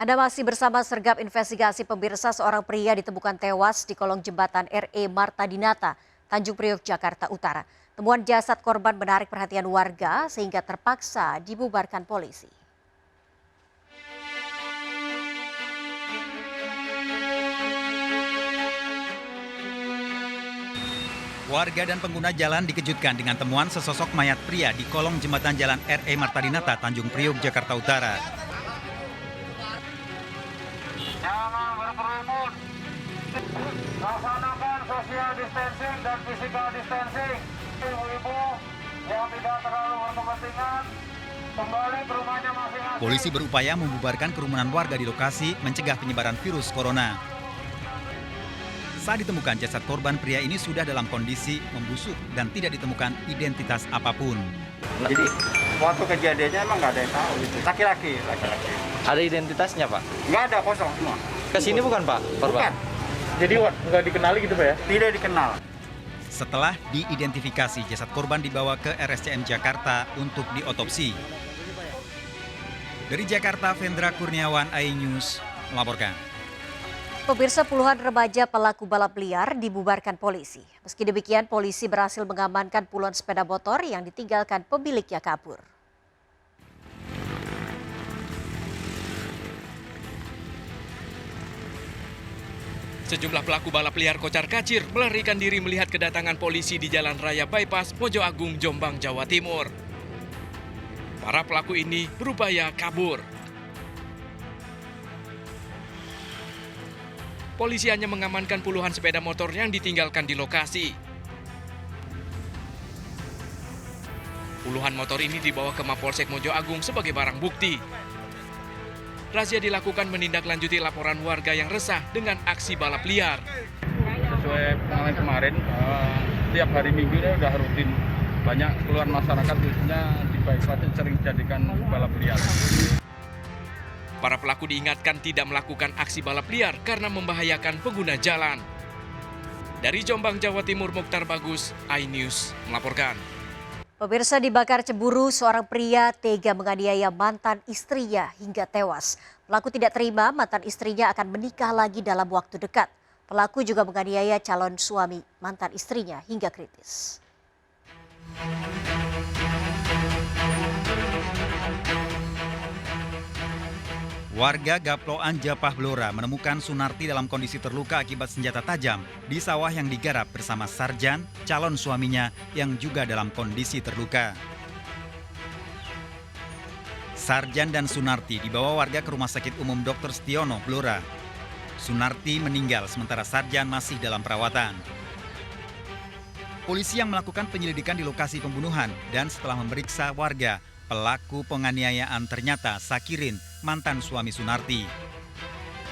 Anda masih bersama Sergap Investigasi. Pemirsa, seorang pria ditemukan tewas di kolong jembatan RE Marta Dinata, Tanjung Priok, Jakarta Utara. Temuan jasad korban menarik perhatian warga sehingga terpaksa dibubarkan polisi. Warga dan pengguna jalan dikejutkan dengan temuan sesosok mayat pria di kolong jembatan jalan RE Marta Dinata, Tanjung Priok, Jakarta Utara. Jangan berkerumun. Laksanakan social distancing dan physical distancing. Ibu-ibu yang tidak terlalu berkepentingan kembali ke rumahnya masing-masing. Polisi berupaya membubarkan kerumunan warga di lokasi mencegah penyebaran virus corona. Saat ditemukan, jasad korban pria ini sudah dalam kondisi membusuk dan tidak ditemukan identitas apapun. Jadi waktu kejadiannya emang nggak ada yang tahu gitu. Laki-laki. Ada identitasnya, Pak? Nggak ada, kosong semua. Kesini bukan, Pak? Bukan. Jadi nggak dikenali gitu Pak ya? Tidak dikenal. Setelah diidentifikasi, jasad korban dibawa ke RSCM Jakarta untuk diotopsi. Dari Jakarta, Vendra Kurniawan, iNews melaporkan. Pemirsa, puluhan remaja pelaku balap liar dibubarkan polisi. Meski demikian, polisi berhasil mengamankan puluhan sepeda motor yang ditinggalkan pemiliknya kabur. Sejumlah pelaku balap liar kocar-kacir melarikan diri melihat kedatangan polisi di Jalan Raya Bypass Mojo Agung, Jombang, Jawa Timur. Para pelaku ini berupaya kabur. Polisi hanya mengamankan puluhan sepeda motor yang ditinggalkan di lokasi. Puluhan motor ini dibawa ke Mapolsek Mojo Agung sebagai barang bukti. Razia dilakukan menindaklanjuti laporan warga yang resah dengan aksi balap liar. Sesuai pengalaman kemarin, tiap hari Minggu ini udah rutin. Banyak keluhan masyarakat khususnya di bypass sering dijadikan balap liar. Para pelaku diingatkan tidak melakukan aksi balap liar karena membahayakan pengguna jalan. Dari Jombang, Jawa Timur, Mukhtar Bagus, iNews melaporkan. Pemirsa, dibakar cemburu, seorang pria tega menganiaya mantan istrinya hingga tewas. Pelaku tidak terima mantan istrinya akan menikah lagi dalam waktu dekat. Pelaku juga menganiaya calon suami mantan istrinya hingga kritis. Warga Gaploan, Japah Blora menemukan Sunarti dalam kondisi terluka akibat senjata tajam di sawah yang digarap bersama Sarjan, calon suaminya yang juga dalam kondisi terluka. Sarjan dan Sunarti dibawa warga ke Rumah Sakit Umum Dr. Setiono, Blora. Sunarti meninggal sementara Sarjan masih dalam perawatan. Polisi yang melakukan penyelidikan di lokasi pembunuhan dan setelah memeriksa warga, pelaku penganiayaan ternyata Sakirin, mantan suami Sunarti.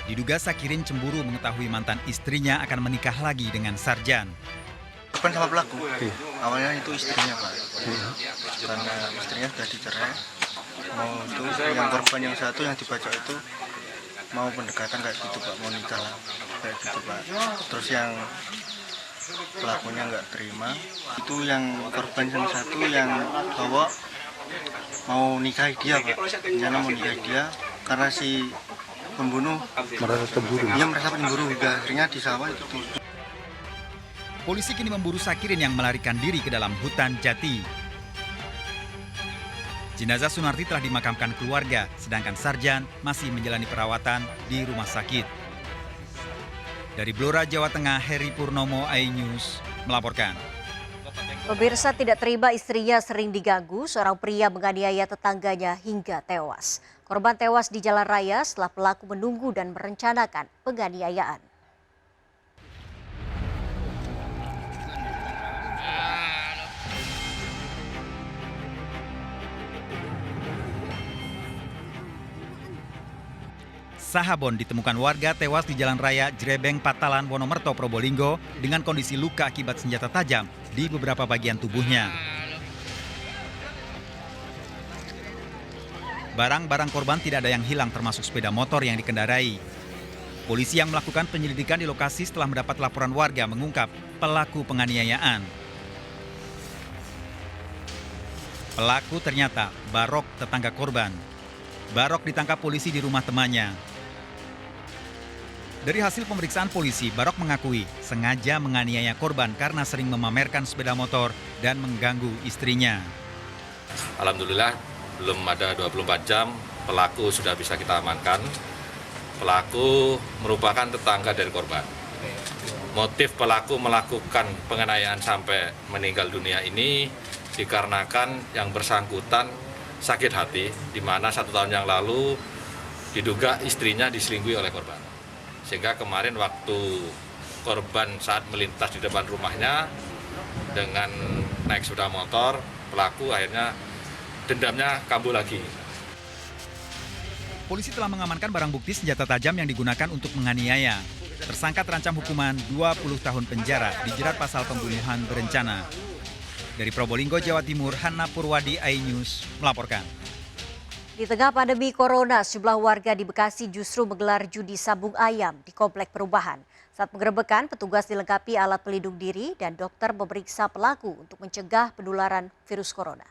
Diduga Sakirin cemburu mengetahui mantan istrinya akan menikah lagi dengan Sarjan. Korban sama pelaku, awalnya itu istrinya Pak, karena istrinya sudah dicerai. Mau itu yang korban yang satu yang dibacok itu mau pendekatan kayak gitu Pak, mau nikah lah kayak gitu Pak. Terus yang pelakunya nggak terima, itu yang korban yang satu yang bawa mau nikahi dia Pak, rencana mau nikahi dia karena si pembunuh merasa cemburu. Dia merasa cemburu hingga akhirnya di sawah itu. Polisi kini memburu Sakirin yang melarikan diri ke dalam hutan jati. Jenazah Sunarti telah dimakamkan keluarga, sedangkan Sarjan masih menjalani perawatan di rumah sakit. Dari Blora, Jawa Tengah, Heri Purnomo, iNews melaporkan. Pemirsa, tidak terima istrinya sering diganggu, seorang pria menganiaya tetangganya hingga tewas. Korban tewas di jalan raya setelah pelaku menunggu dan merencanakan penganiayaan. Sahabon ditemukan warga tewas di Jalan Raya Jrebeng, Patalan, Wonomerto, Probolinggo dengan kondisi luka akibat senjata tajam di beberapa bagian tubuhnya. Barang-barang korban tidak ada yang hilang termasuk sepeda motor yang dikendarai. Polisi yang melakukan penyelidikan di lokasi setelah mendapat laporan warga mengungkap pelaku penganiayaan. Pelaku ternyata Barok, tetangga korban. Barok ditangkap polisi di rumah temannya. Dari hasil pemeriksaan polisi, Barok mengakui sengaja menganiaya korban karena sering memamerkan sepeda motor dan mengganggu istrinya. Alhamdulillah belum ada 24 jam pelaku sudah bisa kita amankan. Pelaku merupakan tetangga dari korban. Motif pelaku melakukan penganiayaan sampai meninggal dunia ini dikarenakan yang bersangkutan sakit hati, di mana 1 tahun yang lalu diduga istrinya diselingkuhi oleh korban. Sehingga kemarin waktu korban saat melintas di depan rumahnya dengan naik sepeda motor, pelaku akhirnya dendamnya kambuh lagi. Polisi telah mengamankan barang bukti senjata tajam yang digunakan untuk menganiaya. Tersangka terancam hukuman 20 tahun penjara dijerat pasal pembunuhan berencana. Dari Probolinggo, Jawa Timur, Hanna Purwadi, iNews melaporkan. Di tengah pandemi corona, sejumlah warga di Bekasi justru menggelar judi sabung ayam di Komplek Perubahan. Saat penggerebekan, petugas dilengkapi alat pelindung diri dan dokter memeriksa pelaku untuk mencegah penularan virus corona.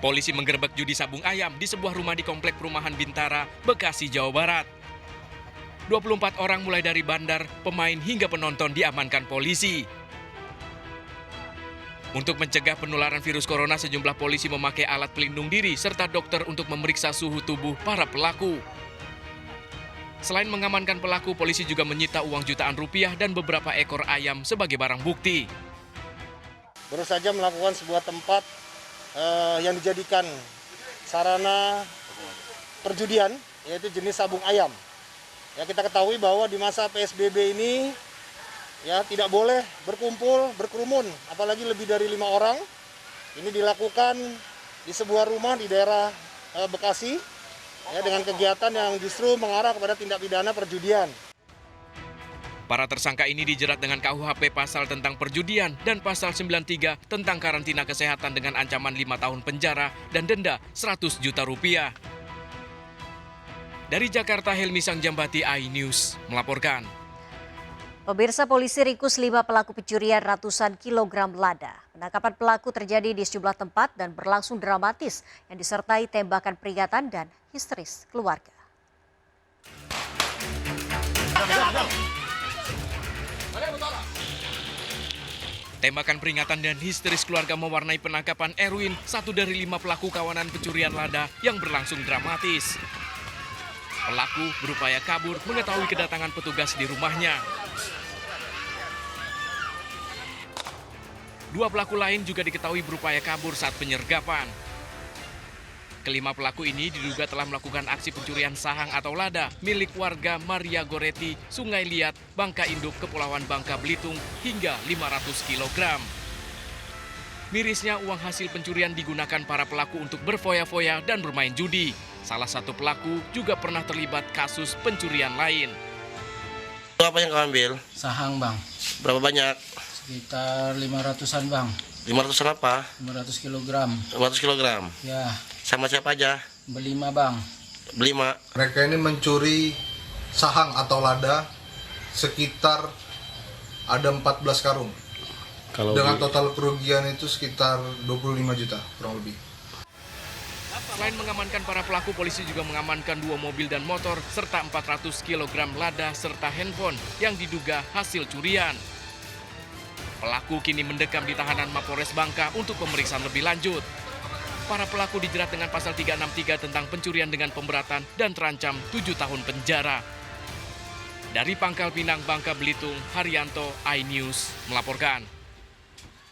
Polisi menggerebek judi sabung ayam di sebuah rumah di Komplek Perumahan Bintara, Bekasi, Jawa Barat. 24 orang mulai dari bandar, pemain hingga penonton diamankan polisi. Untuk mencegah penularan virus corona, sejumlah polisi memakai alat pelindung diri serta dokter untuk memeriksa suhu tubuh para pelaku. Selain mengamankan pelaku, polisi juga menyita uang jutaan rupiah dan beberapa ekor ayam sebagai barang bukti. Baru saja melakukan sebuah tempat yang dijadikan sarana perjudian, yaitu jenis sabung ayam. Ya, kita ketahui bahwa di masa PSBB ini ya tidak boleh berkumpul, berkerumun, apalagi lebih dari 5 orang. Ini dilakukan di sebuah rumah di daerah Bekasi ya, dengan kegiatan yang justru mengarah kepada tindak pidana perjudian. Para tersangka ini dijerat dengan KUHP pasal tentang perjudian dan pasal 93 tentang karantina kesehatan dengan ancaman 5 tahun penjara dan denda 100 juta rupiah. Dari Jakarta, Helmi Sangjambati, iNews melaporkan. Pemirsa, polisi ringkus 5 pelaku pencurian ratusan kilogram lada. Penangkapan pelaku terjadi di sejumlah tempat dan berlangsung dramatis yang disertai tembakan peringatan dan histeris keluarga. Tembakan peringatan dan histeris keluarga mewarnai penangkapan Erwin, 1 dari 5 pelaku kawanan pencurian lada yang berlangsung dramatis. Pelaku berupaya kabur mengetahui kedatangan petugas di rumahnya. 2 pelaku lain juga diketahui berupaya kabur saat penyergapan. Kelima pelaku ini diduga telah melakukan aksi pencurian sahang atau lada milik warga Maria Goretti, Sungai Liat, Bangka Induk, Kepulauan Bangka Belitung hingga 500 kg. Mirisnya uang hasil pencurian digunakan para pelaku untuk berfoya-foya dan bermain judi. Salah satu pelaku juga pernah terlibat kasus pencurian lain. Apa yang kau ambil? Sahang, Bang. Berapa banyak? Sekitar 500-an, Bang. 500-an apa? 500 kg. 500 kg? Ya. Sama siapa aja? Berlima, Bang. Berlima. Mereka ini mencuri sahang atau lada sekitar ada 14 karung. Dengan total kerugian itu sekitar 25 juta kurang lebih. Selain mengamankan para pelaku, polisi juga mengamankan 2 mobil dan motor serta 400 kg lada serta handphone yang diduga hasil curian. Pelaku kini mendekam di tahanan Mapolres Bangka untuk pemeriksaan lebih lanjut. Para pelaku dijerat dengan pasal 363 tentang pencurian dengan pemberatan dan terancam 7 tahun penjara. Dari Pangkal Pinang, Bangka Belitung, Haryanto, iNews melaporkan.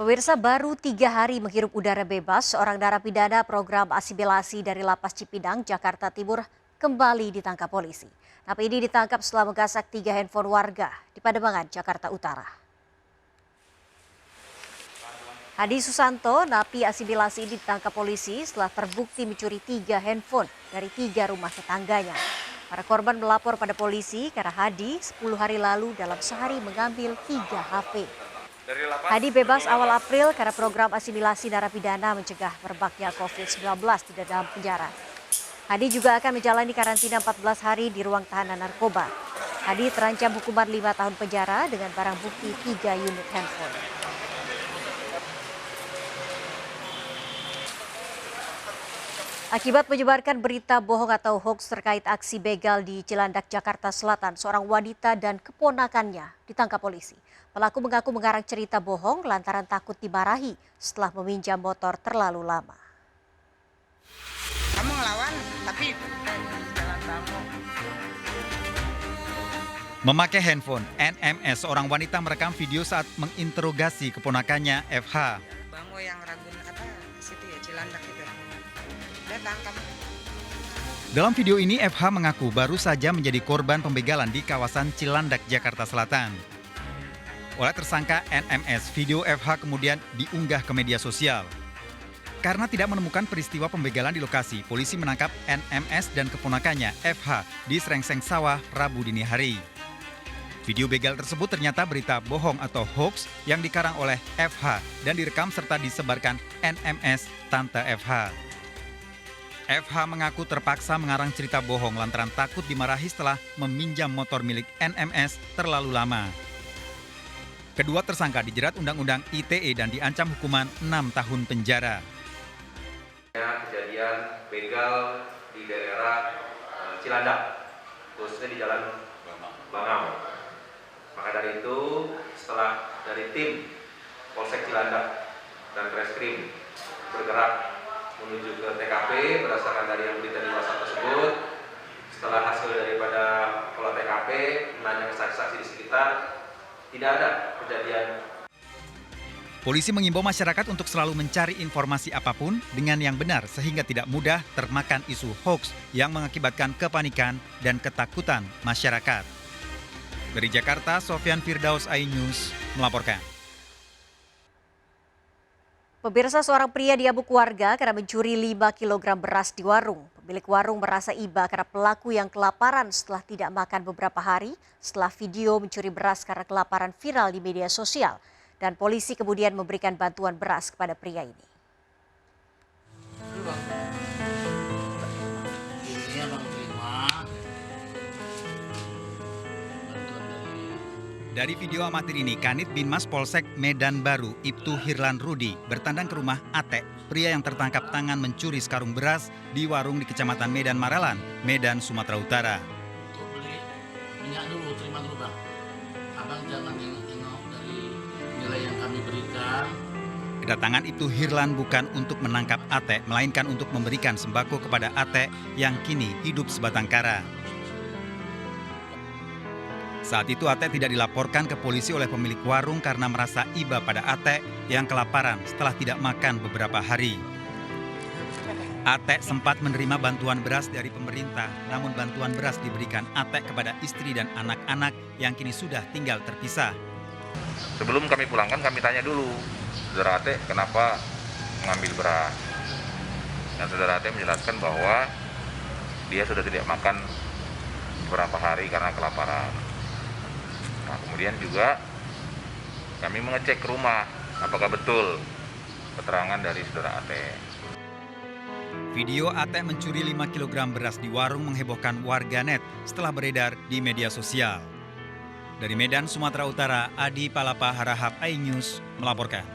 Pemirsa, baru 3 hari menghirup udara bebas, seorang narapidana program asimilasi dari Lapas Cipinang, Jakarta Timur kembali ditangkap polisi. Napi ini ditangkap setelah menggasak 3 handphone warga di Pademangan, Jakarta Utara. Hadi Susanto, napi asimilasi ini ditangkap polisi setelah terbukti mencuri 3 handphone dari 3 rumah tetangganya. Para korban melapor pada polisi karena Hadi 10 hari lalu dalam sehari mengambil 3 HP. Hadi bebas awal April karena program asimilasi narapidana mencegah merebaknya COVID-19 di dalam penjara. Hadi juga akan menjalani karantina 14 hari di ruang tahanan narkoba. Hadi terancam hukuman 5 tahun penjara dengan barang bukti 3 unit handphone. Akibat menyebarkan berita bohong atau hoax terkait aksi begal di Cilandak, Jakarta Selatan, seorang wanita dan keponakannya ditangkap polisi. Pelaku mengaku mengarang cerita bohong lantaran takut dimarahi setelah meminjam motor terlalu lama. Kamu ngelawan, tapi jalan kamu. Memakai handphone, NMS, seorang wanita merekam video saat menginterogasi keponakannya FH. Bango yang Ragun situ ya, Cilandak itu. Datang kamu. Dalam video ini FH mengaku baru saja menjadi korban pembegalan di kawasan Cilandak, Jakarta Selatan. Oleh tersangka NMS, video FH kemudian diunggah ke media sosial. Karena tidak menemukan peristiwa pembegalan di lokasi, polisi menangkap NMS dan keponakannya FH di serengseng sawah Rabu dini hari. Video begal tersebut ternyata berita bohong atau hoax yang dikarang oleh FH dan direkam serta disebarkan NMS Tante FH. FH mengaku terpaksa mengarang cerita bohong lantaran takut dimarahi setelah meminjam motor milik NMS terlalu lama. Kedua tersangka dijerat Undang-Undang ITE dan diancam hukuman 6 tahun penjara. Kejadian begal di daerah Cilandak, khususnya di Jalan Bangau. Maka dari itu, setelah dari tim Polsek Cilandak dan Reskrim bergerak menuju ke TKP berdasarkan dari yang berita di WhatsApp tersebut, setelah hasil daripada olah TKP, menanya saksi-saksi di sekitar, tidak ada kejadian. Polisi mengimbau masyarakat untuk selalu mencari informasi apapun dengan yang benar sehingga tidak mudah termakan isu hoax yang mengakibatkan kepanikan dan ketakutan masyarakat. Dari Jakarta, Sofyan Firdaus, iNews melaporkan. Pemirsa, seorang pria diamuk warga karena mencuri 5 kg beras di warung. Pemilik warung merasa iba karena pelaku yang kelaparan setelah tidak makan beberapa hari setelah video mencuri beras karena kelaparan viral di media sosial. Dan polisi kemudian memberikan bantuan beras kepada pria ini. Dari video amatir ini, Kanit Binmas Polsek Medan Baru, Ibtu Hirlan Rudi, bertandang ke rumah Ate, pria yang tertangkap tangan mencuri sekarung beras di warung di Kecamatan Medan Maralan, Medan, Sumatera Utara. Beli minyak dulu, terima dulu bang. Abang jangan tengok-tengok dari nilai yang kami berikan. Kedatangan Ibtu Hirlan bukan untuk menangkap Ate, melainkan untuk memberikan sembako kepada Ate yang kini hidup sebatang kara. Saat itu Ate tidak dilaporkan ke polisi oleh pemilik warung karena merasa iba pada Ate yang kelaparan setelah tidak makan beberapa hari. Ate sempat menerima bantuan beras dari pemerintah, namun bantuan beras diberikan Ate kepada istri dan anak-anak yang kini sudah tinggal terpisah. Sebelum kami pulangkan, kami tanya dulu, saudara Ate kenapa mengambil beras? Dan saudara Ate menjelaskan bahwa dia sudah tidak makan beberapa hari karena kelaparan. Nah, kemudian juga kami mengecek rumah, apakah betul keterangan dari saudara Ate. Video Ate mencuri 5 kg beras di warung menghebohkan warganet setelah beredar di media sosial. Dari Medan, Sumatera Utara, Adi Palapa Harahap, iNews melaporkan.